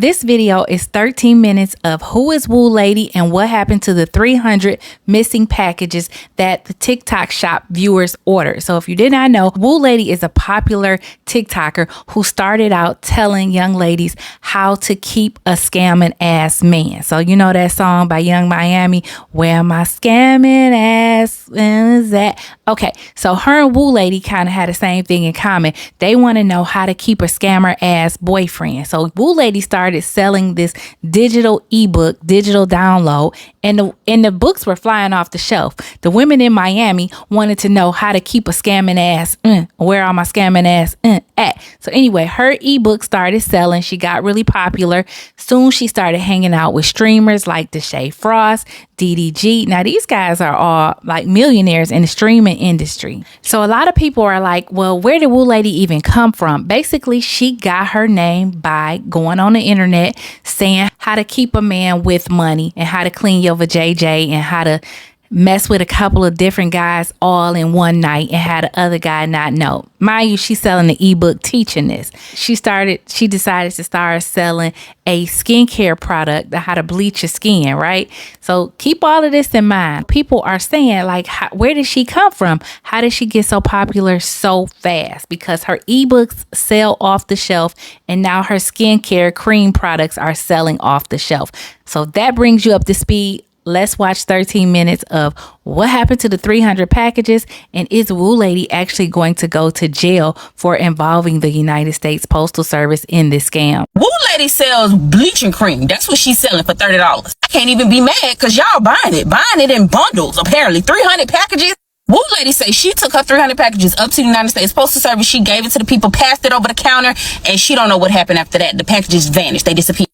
This video is 13 minutes of who is WooLady and what happened to the 300 missing packages that the TikTok shop viewers ordered. So if you did not know, WooLady is a popular TikToker who started out telling young ladies how to keep a scamming ass man. So you know that song by Young Miami, where my scamming ass is that? Okay, so her and WooLady kind of had the same thing in common. They want to know how to keep a scammer ass boyfriend. So WooLady started selling this digital ebook, digital download, and the books were flying off the shelf. The women in Miami wanted to know how to keep a scamming ass, where are my scamming ass at? So anyway, her ebook started selling. She got really popular. Soon she started hanging out with streamers like Deshae Frost, DDG. Now these guys are all like millionaires in the streaming industry. So a lot of people are like, well, where did WooLady even come from? Basically, she got her name by going on the internet saying how to keep a man with money and how to clean your vajayjay and how to mess with a couple of different guys all in one night and had the other guy not know. Mind you, she's selling the ebook teaching this. She decided to start selling a skincare product, how to bleach your skin, right? So keep all of this in mind. People are saying like, where did she come from? How did she get so popular so fast? Because her ebooks sell off the shelf and now her skincare cream products are selling off the shelf. So that brings you up to speed. Let's watch 13 minutes of what happened to the 300 packages, and is WooLady actually going to go to jail for involving the United States Postal Service in this scam? WooLady sells bleaching cream. That's what she's selling for $30. I can't even be mad because y'all buying it in bundles. Apparently 300 packages. WooLady say she took her 300 packages up to the United States Postal Service. She gave it to the people, passed it over the counter, and she don't know what happened after that. The packages vanished. They disappeared.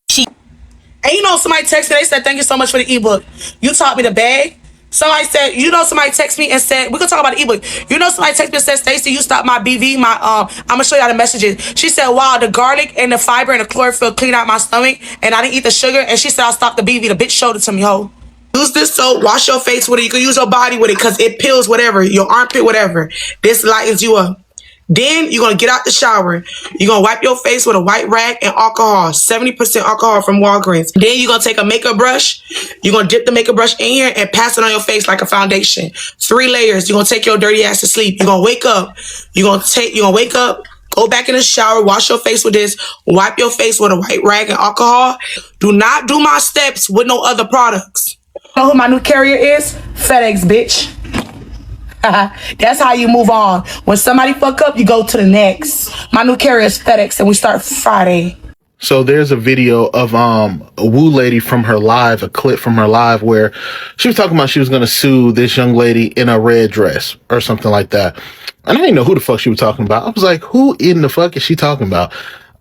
And you know, somebody texted me, they said, thank you so much for the ebook. You taught me the bag. Somebody said, somebody texted me and said, we could talk about the ebook. Somebody texted me and said, Stacey, you stopped my BV, I'm gonna show y'all the messages. She said, wow, the garlic and the fiber and the chlorophyll cleaned out my stomach and I didn't eat the sugar. And she said, I stopped the BV. The bitch showed it to me, ho. Use this soap, wash your face with it. You can use your body with it because it peels whatever, your armpit, whatever. This lightens you up. Then you're going to get out the shower. You're going to wipe your face with a white rag and alcohol, 70% alcohol from Walgreens. Then you're going to take a makeup brush. You're going to dip the makeup brush in here and pass it on your face like a foundation. 3 layers. You're going to take your dirty ass to sleep. You're going to wake up. You're going to wake up, go back in the shower, wash your face with this, wipe your face with a white rag and alcohol. Do not do my steps with no other products. You know who my new carrier is? FedEx, bitch. That's how you move on. When somebody fuck up, you go to the next. My new carrier is FedEx, and we start Friday. So there's a video of a WooLady from her live, a clip from her live where she was talking about she was going to sue this young lady in a red dress or something like that. And I didn't know who the fuck she was talking about. I was like, who in the fuck is she talking about?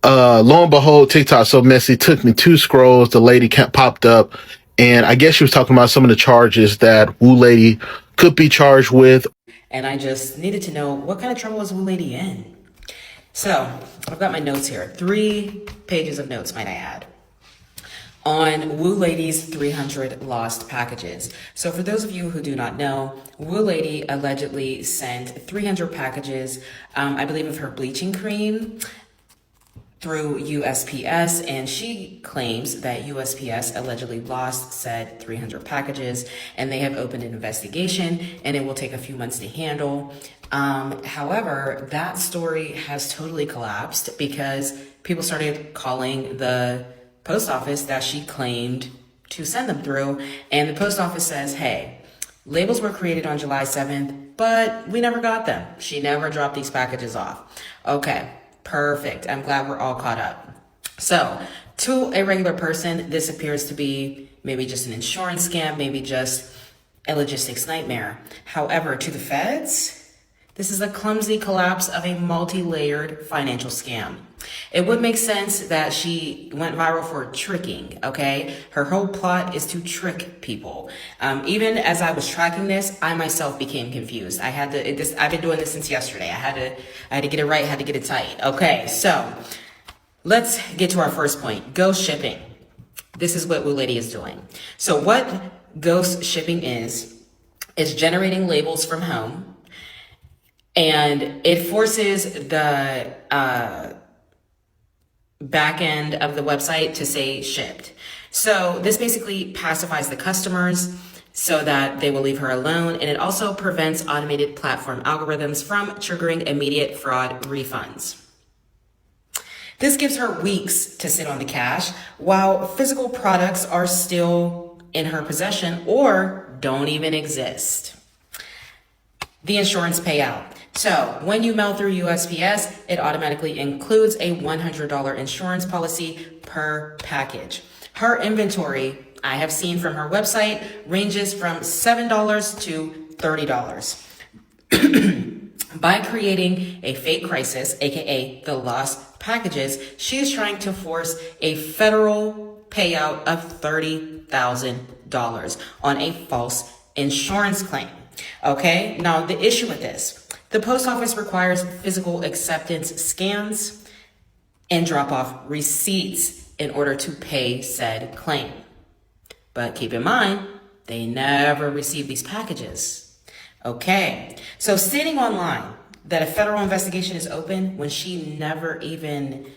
Lo and behold, TikTok so messy. Took me 2 scrolls. The lady popped up. And I guess she was talking about some of the charges that WooLady could be charged with. And I just needed to know, what kind of trouble was WooLady in? So I've got my notes here. 3 pages of notes, might I add, on WooLady's 300 lost packages. So for those of you who do not know, WooLady allegedly sent 300 packages, I believe of her bleaching cream, through USPS, and she claims that USPS allegedly lost said 300 packages, and they have opened an investigation, and it will take a few months to handle. However, that story has totally collapsed because people started calling the post office that she claimed to send them through, and the post office says, hey, labels were created on July 7th, but we never got them. She never dropped these packages off. Okay. Perfect. I'm glad we're all caught up. So to a regular person, this appears to be maybe just an insurance scam, maybe just a logistics nightmare. However, to the feds, this is a clumsy collapse of a multi-layered financial scam. It would make sense that she went viral for tricking, okay? Her whole plot is to trick people. Even as I was tracking this, I myself became confused. I've been doing this since yesterday. I had to get it right, had to get it tight. Okay, so let's get to our first point, ghost shipping. This is what WooLady is doing. So what ghost shipping is generating labels from home, and it forces the back end of the website to say shipped. So this basically pacifies the customers so that they will leave her alone. And it also prevents automated platform algorithms from triggering immediate fraud refunds. This gives her weeks to sit on the cash while physical products are still in her possession or don't even exist. The insurance payout. So when you mail through USPS, it automatically includes a $100 insurance policy per package. Her inventory, I have seen from her website, ranges from $7 to $30. By creating a fake crisis, aka the lost packages, she is trying to force a federal payout of $30,000 on a false insurance claim. Okay, now the issue with this, the post office requires physical acceptance scans and drop off receipts in order to pay said claim. But keep in mind, they never receive these packages. Okay, so stating online that a federal investigation is open when she never even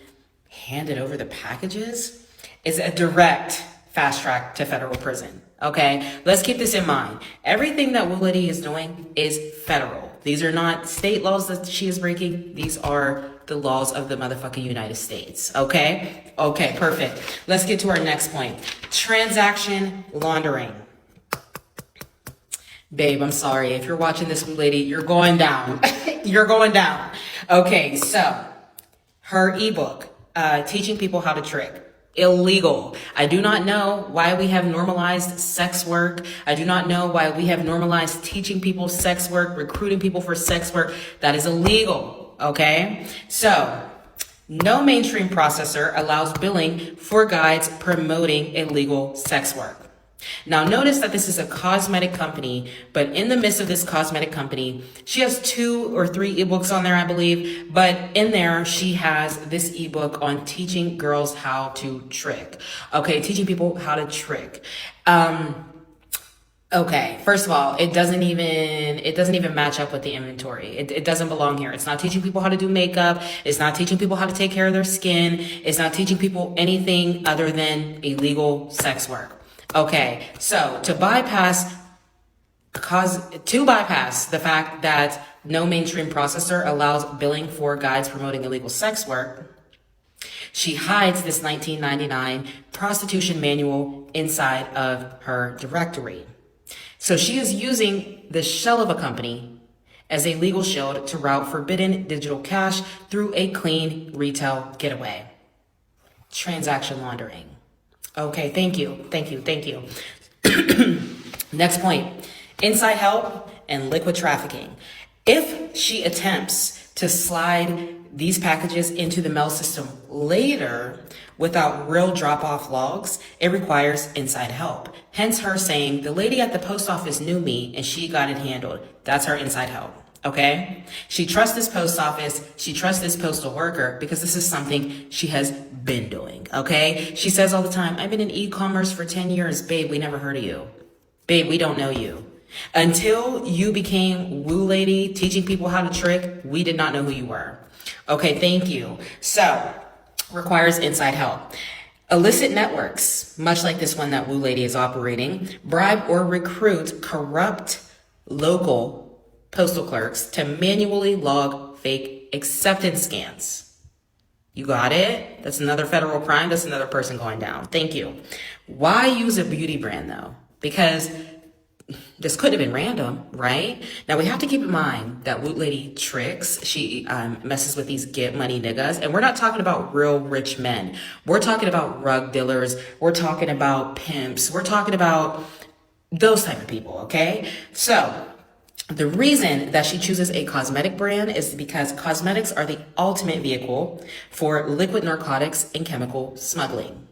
handed over the packages is a direct fast track to federal prison. Okay, let's keep this in mind. Everything that WooLady is doing is federal. These are not state laws that she is breaking. These are the laws of the motherfucking United States. Okay? Okay, perfect. Let's get to our next point. Transaction laundering. Babe, I'm sorry. If you're watching this, WooLady, you're going down. You're going down. Okay, so her ebook, Teaching People How to Trick. Illegal. I do not know why we have normalized sex work. I do not know why we have normalized teaching people sex work, recruiting people for sex work. That is illegal. Okay? So, no mainstream processor allows billing for guides promoting illegal sex work. Now, notice that this is a cosmetic company, but in the midst of this cosmetic company, she has 2 or 3 ebooks on there, I believe. But in there, she has this ebook on teaching girls how to trick. Okay, teaching people how to trick. Okay, first of all, it doesn't even match up with the inventory. It doesn't belong here. It's not teaching people how to do makeup. It's not teaching people how to take care of their skin. It's not teaching people anything other than illegal sex work. Okay, so to bypass the fact that no mainstream processor allows billing for guides promoting illegal sex work, she hides this 1999 prostitution manual inside of her directory. So she is using the shell of a company as a legal shield to route forbidden digital cash through a clean retail getaway. Transaction laundering. Okay, thank you. Next point, inside help and liquid trafficking. If she attempts to slide these packages into the mail system later without real drop-off logs, it requires inside help. Hence her saying, the lady at the post office knew me and she got it handled. That's her inside help. Okay? She trusts this post office. She trusts this postal worker because this is something she has been doing. Okay? She says all the time, I've been in e-commerce for 10 years. Babe, we never heard of you. Babe, we don't know you. Until you became WooLady, teaching people how to trick, we did not know who you were. Okay, thank you. So, requires inside help. Illicit networks, much like this one that WooLady is operating, bribe or recruit corrupt local postal clerks to manually log fake acceptance scans. You got it? That's another federal crime. That's another person going down. Thank you. Why use a beauty brand though? Because this could have been random, right? Now we have to keep in mind that WooLady tricks. She messes with these get money niggas. And we're not talking about real rich men. We're talking about rug dealers. We're talking about pimps. We're talking about those type of people, okay? So the reason that she chooses a cosmetic brand is because cosmetics are the ultimate vehicle for liquid narcotics and chemical smuggling.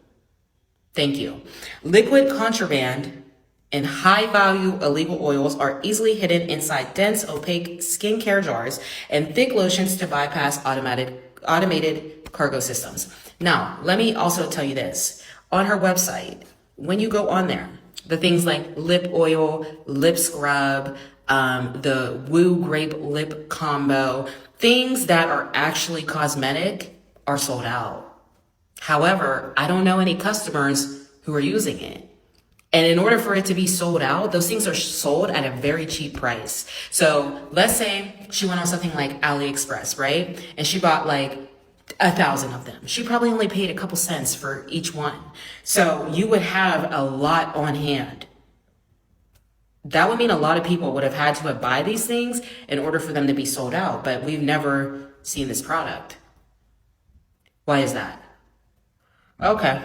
Thank you. Liquid contraband and high-value illegal oils are easily hidden inside dense, opaque skincare jars and thick lotions to bypass automated cargo systems. Now, let me also tell you this. On her website, when you go on there, the things like lip oil, lip scrub, the Woo Grape Lip Combo, things that are actually cosmetic are sold out. However, I don't know any customers who are using it. And in order for it to be sold out, those things are sold at a very cheap price. So let's say she went on something like AliExpress, right? And she bought like 1,000 of them. She probably only paid a couple cents for each one. So you would have a lot on hand. That would mean a lot of people would have had to buy these things in order for them to be sold out. But we've never seen this product. Why is that? Okay.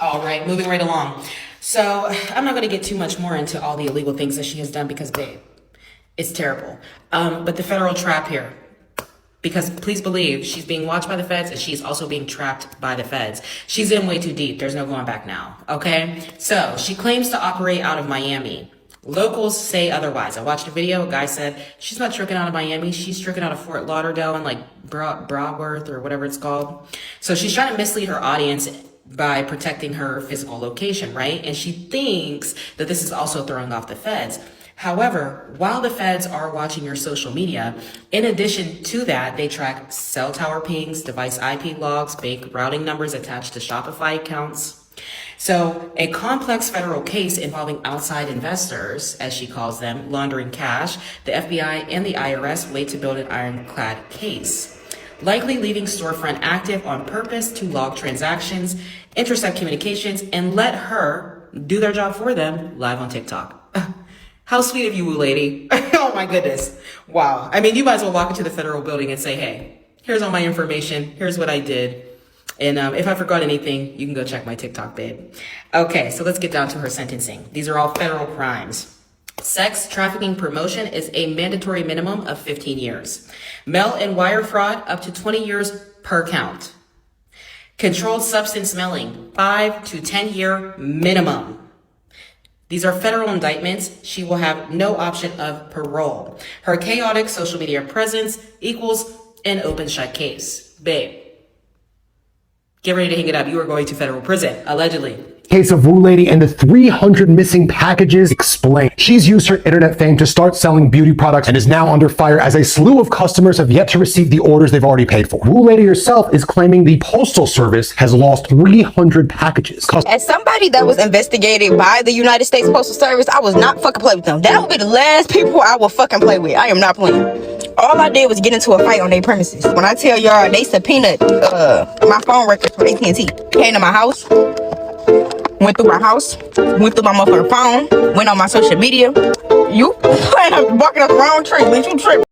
All right, moving right along. So I'm not going to get too much more into all the illegal things that she has done because, babe, it's terrible. But the federal trap here, because please believe she's being watched by the feds and she's also being trapped by the feds. She's in way too deep. There's no going back now. Okay. So she claims to operate out of Miami. Locals say otherwise. I watched a video. A guy said she's not tricking out of Miami. She's tricking out of Fort Lauderdale and like Broward or whatever it's called. So she's trying to mislead her audience by protecting her physical location, right? And she thinks that this is also throwing off the feds. However, while the feds are watching your social media, in addition to that, they track cell tower pings, device IP logs, bank routing numbers attached to Shopify accounts. So a complex federal case involving outside investors, as she calls them, laundering cash, the FBI and the IRS wait to build an ironclad case, likely leaving storefront active on purpose to log transactions, intercept communications, and let her do their job for them live on TikTok. How sweet of you, WooLady. Oh my goodness. Wow. I mean, you might as well walk into the federal building and say, hey, here's all my information. Here's what I did. And if I forgot anything, you can go check my TikTok, babe. Okay, so let's get down to her sentencing. These are all federal crimes. Sex trafficking promotion is a mandatory minimum of 15 years. Mail and wire fraud, up to 20 years per count. Controlled substance smelling, 5 to 10 year minimum. These are federal indictments. She will have no option of parole. Her chaotic social media presence equals an open shut case. Babe, get ready to hang it up. You are going to federal prison, allegedly. Case of WooLady and the 300 missing packages explained. She's used her internet fame to start selling beauty products and is now under fire as a slew of customers have yet to receive the orders they've already paid for. WooLady herself is claiming the Postal Service has lost 300 packages. As somebody that was investigated by the United States Postal Service, I was not fucking play with them. That would be the last people I will fucking play with. I am not playing. All I did was get into a fight on their premises. When I tell y'all they subpoenaed my phone records from AT&T, came to my house, went through my house, went through my motherfucking phone, went on my social media. You barking up the wrong tree, bitch. You tripping.